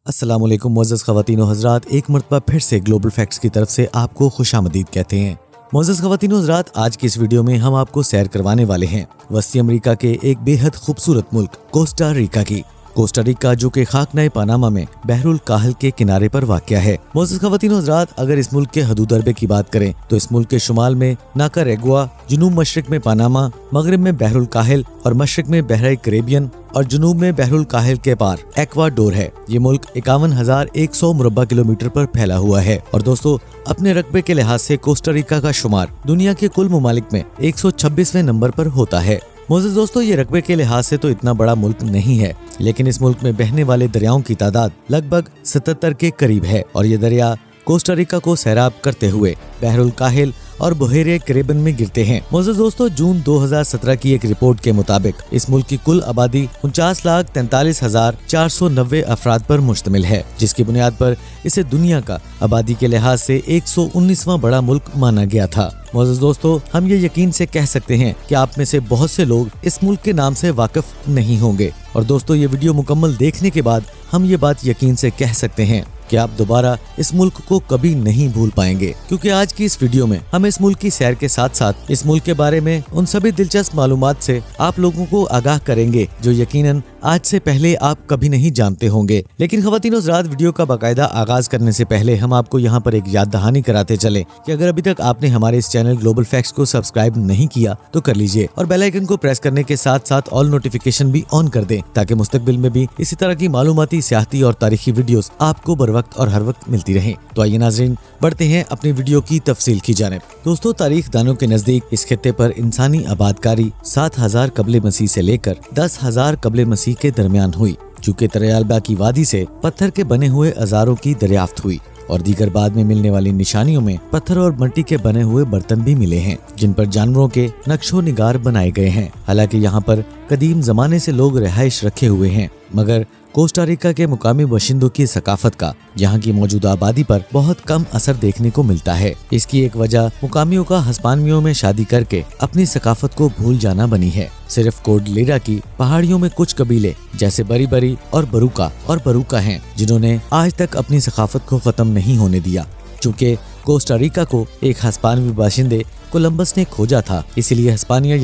अस्सलाम वालेकुम मुअज़्ज़ज़ ख़वातीन व हज़रात, एक मरतबा फिर से ग्लोबल फैक्ट्स की तरफ से आपको खुशामदीद कहते हैं। मुअज़्ज़ज़ ख़वातीन व हज़रात, आज की इस वीडियो में हम आपको सैर करवाने वाले हैं वस्ती अमेरिका के एक बेहद खूबसूरत मुल्क कोस्टा रिका की। कोस्टा रिका जो कि खाकनाए पनामा में बहरुल काहल के किनारे पर वाक़या है। मुअज़्ज़ज़ ख़वातीन व हज़रात, अगर इस मुल्क के हदूद अरबे की बात करें तो इस मुल्क के शुमाल में नाकारेगुआ, जनूब मशरिक में पनामा, मगरिब में बहरुल काहल और मशरिक में बहराए कैरेबियन और जनूब में बहरुल काहल के पार एक्वाडोर है। ये मुल्क 51,100 मुरब्बा किलोमीटर पर फैला हुआ है और दोस्तों, अपने रकबे के लिहाज से कोस्टा रिका का शुमार दुनिया के कुल ममालिक में 126वें नंबर पर होता है। मोज़ेज़ दोस्तों, ये रकबे के लिहाज से तो इतना बड़ा मुल्क नहीं है, लेकिन इस मुल्क में बहने वाले दरियाओं की तादाद लगभग 77 के करीब है और ये दरिया कोस्टा रिका को सैराब करते हुए बहरुल काहल और बहरे कैरेबियन में गिरते हैं। मोज़ेज़ दोस्तों, जून 2017 की एक रिपोर्ट के मुताबिक इस मुल्क की कुल आबादी 49,43,490 अफराद पर मुश्तमिल है, जिसकी बुनियाद पर इसे दुनिया का आबादी के लिहाज से 119वां बड़ा मुल्क माना गया था। मोज़ेज़ दोस्तों, हम ये यकीन से कह सकते हैं कि आप में से बहुत से लोग इस मुल्क के नाम से वाकिफ नहीं होंगे और दोस्तों, ये वीडियो मुकम्मल देखने के बाद हम ये बात यकीन से कह सकते हैं कि आप दोबारा इस मुल्क को कभी नहीं भूल पाएंगे, क्योंकि आज की इस वीडियो में हम इस मुल्क की सैर के साथ साथ इस मुल्क के बारे में उन सभी दिलचस्प मालूमात से आप लोगों को आगाह करेंगे जो यकीनन आज से पहले आप कभी नहीं जानते होंगे। लेकिन ख़वातीन व हज़रात, वीडियो का बाकायदा आगाज करने से पहले हम आपको यहाँ पर एक याद दहानी कराते चले कि अगर अभी तक आपने हमारे इस चैनल ग्लोबल फैक्ट्स को सब्सक्राइब नहीं किया तो कर लीजिए और बेल आइकन को प्रेस करने के साथ साथ ऑल नोटिफिकेशन भी ऑन कर दें, ताकि मुस्तकबिल में भी इसी तरह की मालूमाती, सियाहती और तारीखी वीडियोस आपको बर वक्त और हर वक्त मिलती रहे। तो आइए नाज़रीन, बढ़ते हैं अपनी वीडियो की तफसील की जानिब। दोस्तों, तारीख दानों के नजदीक इस खित्ते पर इंसानी आबादकारी 7,000 कबले मसीह से लेकर 10,000 कबले मसीह के दरमियान हुई, चूँकि तरियालबा की वादी से पत्थर के बने हुए औजारों की दरियाफ्त हुई और दीगर बाद में मिलने वाली निशानियों में पत्थर और मिट्टी के बने हुए बर्तन भी मिले हैं, जिन पर जानवरों के नक्शो निगार बनाए गए हैं। हालांकि यहाँ पर कदीम जमाने से लोग रिहाइश रखे हुए हैं, मगर कोस्टा रिका के मुकामी बाशिंदों की सकाफत का यहाँ की मौजूदा आबादी पर बहुत कम असर देखने को मिलता है। इसकी एक वजह मुकामियों का हिस्पानियों में शादी करके अपनी सकाफत को भूल जाना बनी है। सिर्फ कोर्डिलेरा की पहाड़ियों में कुछ कबीले जैसे बरी बरी और बरूका हैं, जिन्होंने आज तक अपनी सकाफत को खत्म नहीं होने दिया। चूँकि कोस्टा रिका को एक हिस्पानवी बाशिंदे कोलंबस ने खोजा था, इसलिए हिस्पानिया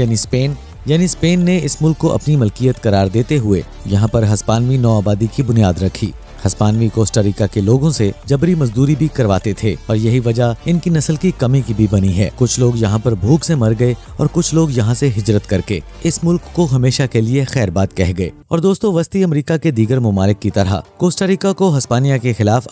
यानी स्पेन ने इस मुल्क को अपनी मलकियत करार देते हुए यहाँ पर हिस्पानवी नौआबादी की बुनियाद रखी। हिस्पानवी कोस्टा रिका के लोगों से जबरी मजदूरी भी करवाते थे और यही वजह इनकी नस्ल की कमी की भी बनी है। कुछ लोग यहाँ पर भूख से मर गए और कुछ लोग यहाँ से हिजरत करके इस मुल्क को हमेशा के लिए खैरबाद कह गए। और दोस्तों, वस्ती अमेरिका के दीगर ममालिक की तरह कोस्टा रिका को हिस्पानिया के खिलाफ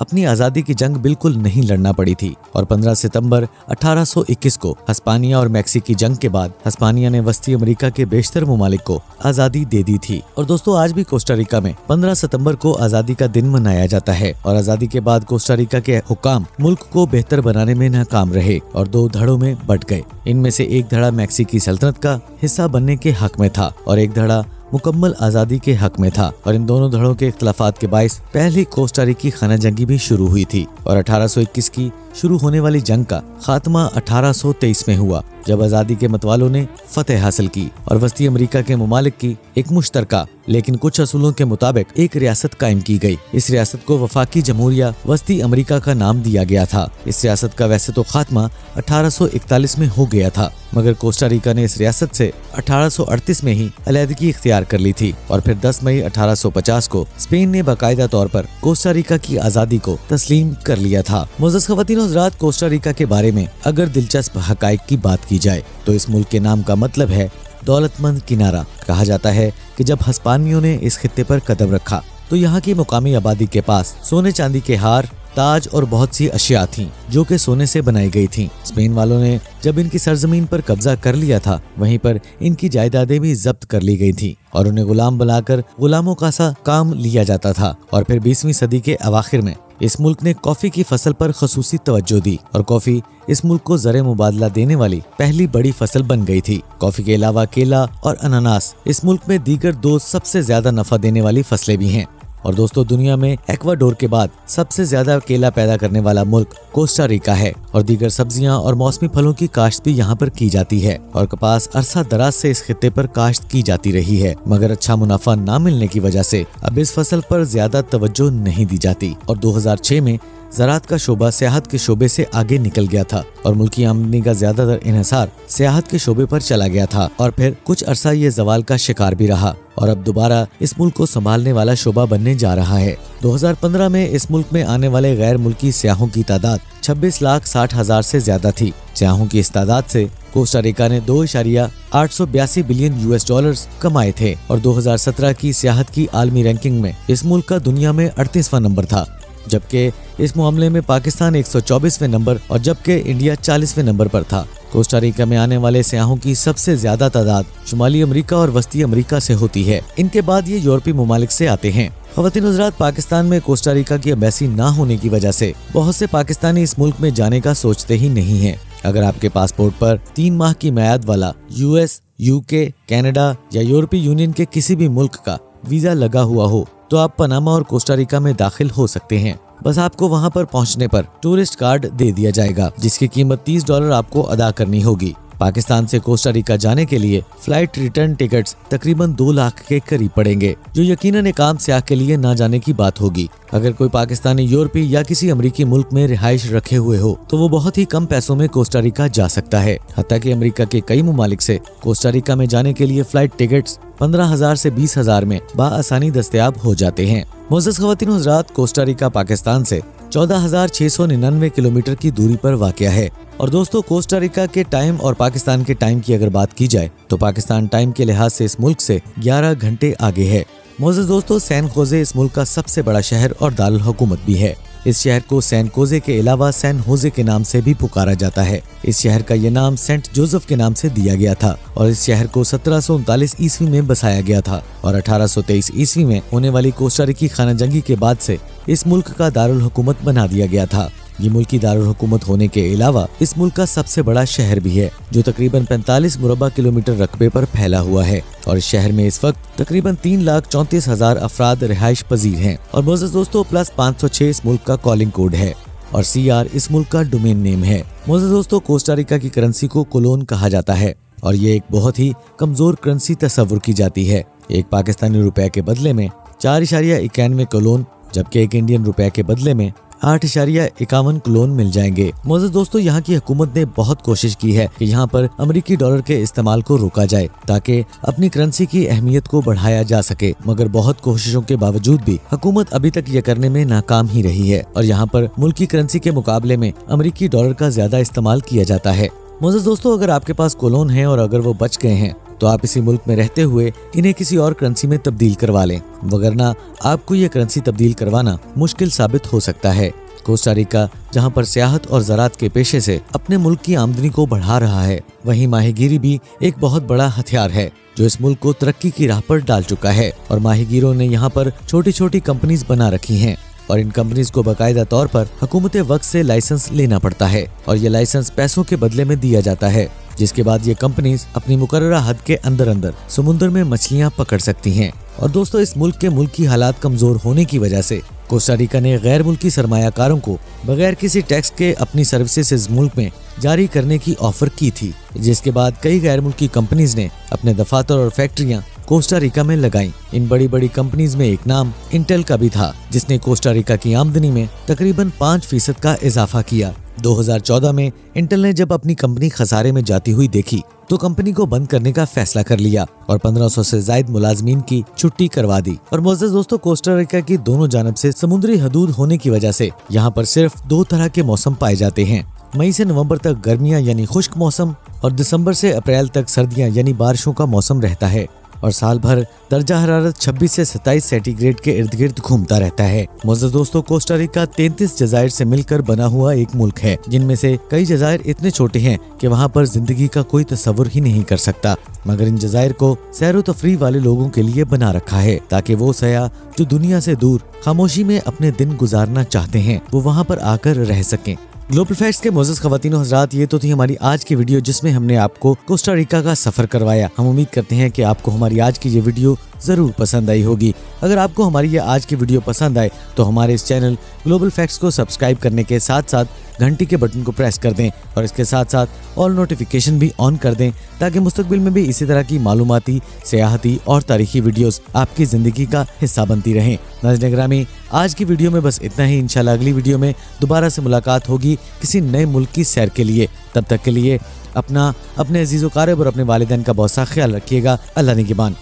अपनी आज़ादी की जंग बिल्कुल नहीं लड़ना पड़ी थी और 15 सितंबर 1821 को हिस्पानिया और मैक्सी की जंग के बाद हिस्पानिया ने वस्ती अमेरिका के बेशतर ममालिक को आज़ादी दे दी थी। और दोस्तों, आज भी कोस्टा रिका में 15 सितंबर को आज़ादी का दिन मनाया जाता है और आज़ादी के बाद कोस्टा रिका के हुक्काम मुल्क को बेहतर बनाने में नाकाम रहे और 2 धड़ों में बंट गए। इनमें से एक धड़ा मैक्सी की सल्तनत का हिस्सा बनने के हक में था और एक धड़ा मुकम्मल आज़ादी के हक में था और इन दोनों धड़ों के इख्तलाफात के बाइस पहली कोस्टा रिकी खाना जंगी भी शुरू हुई थी और 1821 की शुरू होने वाली जंग का खात्मा 1823 में हुआ, जब आज़ादी के मतवालों ने फतेह हासिल की और वस्ती अमेरिका के ममालिक की एक मुश्तरका लेकिन कुछ असूलों के मुताबिक एक रियासत कायम की गई। इस रियासत को वफाकी जमहूरिया वस्ती अमेरिका का नाम दिया गया था। इस रियासत का वैसे तो खात्मा 1841 में हो गया था, मगर कोस्टा रिका ने इस रियासत से 1838 में ही अलहदगी इख्तियार कर ली थी और फिर 10 मई 1850 को स्पेन ने बाकायदा तौर पर कोस्टा रिका की आज़ादी को तस्लीम कर लिया था। मुअज़्ज़ज़ ख़वातीन व हज़रात, कोस्टा रिका के बारे में अगर दिलचस्प हक़ाइक़ की बात की जाए तो इस मुल्क के नाम का मतलब है दौलतमंद किनारा। कहा जाता है कि जब हिस्पानियों ने इस खित्ते पर कदम रखा तो यहाँ की मुकामी आबादी के पास सोने चांदी के हार, ताज और बहुत सी अशिया थीं जो कि सोने से बनाई गई थीं। स्पेन वालों ने जब इनकी सरजमीन पर कब्जा कर लिया था, वहीं पर इनकी जायदादें भी जब्त कर ली गई थीं और उन्हें गुलाम बनाकर गुलामों का सा काम लिया जाता था। और फिर 20वीं सदी के अवाखिर में इस मुल्क ने कॉफी की फसल पर खसूसी तवज्जो दी और कॉफी इस मुल्क को ज़रे मुबादला देने वाली पहली बड़ी फसल बन गई थी। कॉफी के अलावा केला और अनानास इस मुल्क में दीगर 2 सबसे ज्यादा नफा देने वाली फसलें भी हैं। और दोस्तों दुनिया में एक्वाडोर के बाद सबसे ज्यादा केला पैदा करने वाला मुल्क कोस्टा रिका है और दीगर सब्जियां और मौसमी फलों की काश्त भी यहाँ पर की जाती है और कपास अरसा दराज से इस खित्ते पर काश्त की जाती रही है, मगर अच्छा मुनाफा न मिलने की वजह से अब इस फसल पर ज्यादा तवज्जो नहीं दी जाती और 2006 में ज़राअत का शोबा सियाहत के शोबे से आगे निकल गया था और मुल्की आमदनी का ज्यादातर इन्हिसार सियाहत के शोबे पर चला गया था और फिर कुछ अरसा ये जवाल का शिकार भी रहा और अब दोबारा इस मुल्क को संभालने वाला शोबा बनने जा रहा है। 2015 में इस मुल्क में आने वाले गैर मुल्की सियाहों की तादाद 26,60,000 से ज्यादा थी। सियाहों की इस तादाद से कोस्टा रिका ने 2.882 बिलियन US कमाए थे और 2017 की सियाहत की आलमी रैंकिंग में इस मुल्क का दुनिया में 38वां नंबर था, जबकि इस मामले में पाकिस्तान 124वें नंबर और जबकि इंडिया 40वें नंबर पर था। कोस्टा रिका में आने वाले सियाहों की सबसे ज्यादा तादाद शुमाली अमेरिका और वस्ती अमेरिका से होती है। इनके बाद ये यूरोपीय ममालिक से आते हैं। ख़वातीन हज़रात, पाकिस्तान में कोस्टा रिका की एम्बेसी ना होने की वजह से बहुत से पाकिस्तानी इस मुल्क में जाने का सोचते ही नहीं है। अगर आपके पासपोर्ट पर 3 माह की मियाद वाला US, UK, कनाडा या यूरोपीय यूनियन के किसी भी मुल्क का वीजा लगा हुआ हो तो आप पनामा और कोस्टा रिका में दाखिल हो सकते हैं। बस आपको वहां पर पहुंचने पर टूरिस्ट कार्ड दे दिया जाएगा, जिसकी कीमत $30 आपको अदा करनी होगी। पाकिस्तान से कोस्टा रिका जाने के लिए फ्लाइट रिटर्न टिकट्स तकरीबन 2 लाख के करीब पड़ेंगे, जो यकीनन एक आम सियाह के लिए ना जाने की बात होगी। अगर कोई पाकिस्तानी यूरोपीय या किसी अमेरिकी मुल्क में रिहाइश रखे हुए हो तो वो बहुत ही कम पैसों में कोस्टा रिका जा सकता है। हत्ता कि अमेरिका के कई ममालिक से कोस्टा रिका में जाने के लिए फ्लाइट टिकट्स 15,000 से 20,000 में बाआसानी दस्तयाब हो जाते हैं। मोअज़्ज़ज़ ख़वातीन हज़रात, कोस्टा रिका पाकिस्तान से 14,699 किलोमीटर की दूरी पर वाक़या है और दोस्तों कोस्टा रिका के टाइम और पाकिस्तान के टाइम की अगर बात की जाए तो पाकिस्तान टाइम के लिहाज से इस मुल्क से 11 घंटे आगे है। मोअज़्ज़ज़ दोस्तों, सैन खोजे इस मुल्क का सबसे बड़ा शहर और दारुल हुकूमत भी है। इस शहर को सैन कोजे के अलावा सैन होजे के नाम से भी पुकारा जाता है। इस शहर का ये नाम सेंट जोसेफ के नाम से दिया गया था और इस शहर को 1739 ईस्वी में बसाया गया था और 1823 ईस्वी में होने वाली कोस्टा रिकी खाना जंगी के बाद से इस मुल्क का दारुल हुकूमत बना दिया गया था। ये मुल्की दारुल हुकूमत होने के अलावा इस मुल्क का सबसे बड़ा शहर भी है, जो तकरीबन 45 मुरब्बा किलोमीटर रकबे पर फैला हुआ है और इस शहर में इस वक्त तकरीबन 3,34,000 अफराद रिहाइश पजीर हैं और मोअज़्ज़ज़ दोस्तों +506 इस मुल्क का कॉलिंग कोड है और CR इस मुल्क का डोमेन नेम है। मोअज़्ज़ज़ दोस्तों, कोस्टा रिका की करेंसी को कोलोन कहा जाता है और ये एक बहुत ही कमजोर करेंसी तस्वुर की जाती है। एक पाकिस्तानी रुपए के बदले में 4.91 कोलोन, जबकि एक इंडियन रुपए के बदले में 8.51 कोलोन मिल जाएंगे। मोअज़्ज़ज़ दोस्तों, यहाँ की हुकूमत ने बहुत कोशिश की है कि यहाँ पर अमेरिकी डॉलर के इस्तेमाल को रोका जाए ताकि अपनी करेंसी की अहमियत को बढ़ाया जा सके, मगर बहुत कोशिशों के बावजूद भी हुकूमत अभी तक ये करने में नाकाम ही रही है और यहाँ पर मुल्की करेंसी के मुकाबले में अमेरिकी डॉलर का ज्यादा इस्तेमाल किया जाता है। मोअज़्ज़ज़ दोस्तों, अगर आपके पास कोलोन है और अगर वो बच गए हैं तो आप इसी मुल्क में रहते हुए इन्हें किसी और करेंसी में तब्दील करवा लें, वगरना आपको ये करेंसी तब्दील करवाना मुश्किल साबित हो सकता है। कोस्टा रिका जहां पर सियाहत और ज़राअत के पेशे से अपने मुल्क की आमदनी को बढ़ा रहा है, वहीं माहीगीरी भी एक बहुत बड़ा हथियार है जो इस मुल्क को तरक्की की राह पर डाल चुका है और माहीगीरों ने यहाँ पर छोटी छोटी कंपनीज बना रखी हैं और इन कंपनीज को बाकायदा तौर पर हुकूमत वक्त से लाइसेंस लेना पड़ता है और ये लाइसेंस पैसों के बदले में दिया जाता है, जिसके बाद ये कंपनीज अपनी मुकर्ररा हद के अंदर समुद्र में मछलियां पकड़ सकती हैं। और दोस्तों, इस मुल्क के मुल्की हालात कमजोर होने की वजह से कोस्टा रिका ने गैर मुल्की सरमायाकारों को बगैर किसी टैक्स के अपनी सर्विसेज इस मुल्क में जारी करने की ऑफर की थी, जिसके बाद कई गैर मुल्की कंपनीज ने अपने दफातर और फैक्ट्रियां कोस्टा रिका में लगाई। इन बड़ी बड़ी कंपनीज में एक नाम इंटेल का भी था, जिसने कोस्टा रिका की आमदनी में तकरीबन 5% का इजाफा किया। 2014 में इंटेल ने जब अपनी कंपनी खसारे में जाती हुई देखी तो कंपनी को बंद करने का फैसला कर लिया और 1500 से ज्यादा मुलाजमीन की छुट्टी करवा दी। और मोअज़्ज़ज़ दोस्तों, कोस्टा रिका की दोनों जानब से समुद्री हदूद होने की वजह से यहाँ पर सिर्फ 2 तरह के मौसम पाए जाते हैं। मई से नवंबर तक गर्मियाँ यानी खुश्क मौसम और दिसंबर से अप्रैल तक सर्दियाँ यानी बारिशों का मौसम रहता है और साल भर दर्जा हरारत 26 से 27 सेंटीग्रेड के इर्द गिर्द घूमता रहता है। मोअज़्ज़ज़ दोस्तों, कोस्टा रिका 33 जज़ायर से मिलकर बना हुआ एक मुल्क है, जिनमें से कई जज़ायर इतने छोटे हैं कि वहाँ पर जिंदगी का कोई तस्वुर ही नहीं कर सकता, मगर इन जज़ायर को सैर व तफरीह वाले लोगों के लिए बना रखा है ताकि वो सयाह जो दुनिया से दूर खामोशी में अपने दिन गुजारना चाहते हैं वो वहाँ पर आकर रह सकें। ग्लोबल फैक्ट्स के मोअज़्ज़ज़ ख़वातीन और हज़रात, ये तो थी हमारी आज की वीडियो जिसमें हमने आपको कोस्टा रिका का सफ़र करवाया। हम उम्मीद करते हैं कि आपको हमारी आज की ये वीडियो ज़रूर पसंद आई होगी। अगर आपको हमारी ये आज की वीडियो पसंद आए तो हमारे इस चैनल ग्लोबल फैक्ट्स को सब्सक्राइब करने के साथ साथ घंटी के बटन को प्रेस कर दें और इसके साथ साथ ऑल नोटिफिकेशन भी ऑन कर दें, ताकि मुस्तकबिल में भी इसी तरह की मालूमाती, सियाहती और तारीखी वीडियोस आपकी ज़िंदगी का हिस्सा बनती रहें। नाज़रीन गिरामी, आज की वीडियो में बस इतना ही। इंशाल्लाह अगली वीडियो में दोबारा से मुलाकात होगी किसी नए मुल्क की सैर के लिए। तब तक के लिए अपने अजीज़ व क़ारिब और अपने वालिदैन का बहुत सा ख्याल रखिएगा। अल्लाह निगहबान।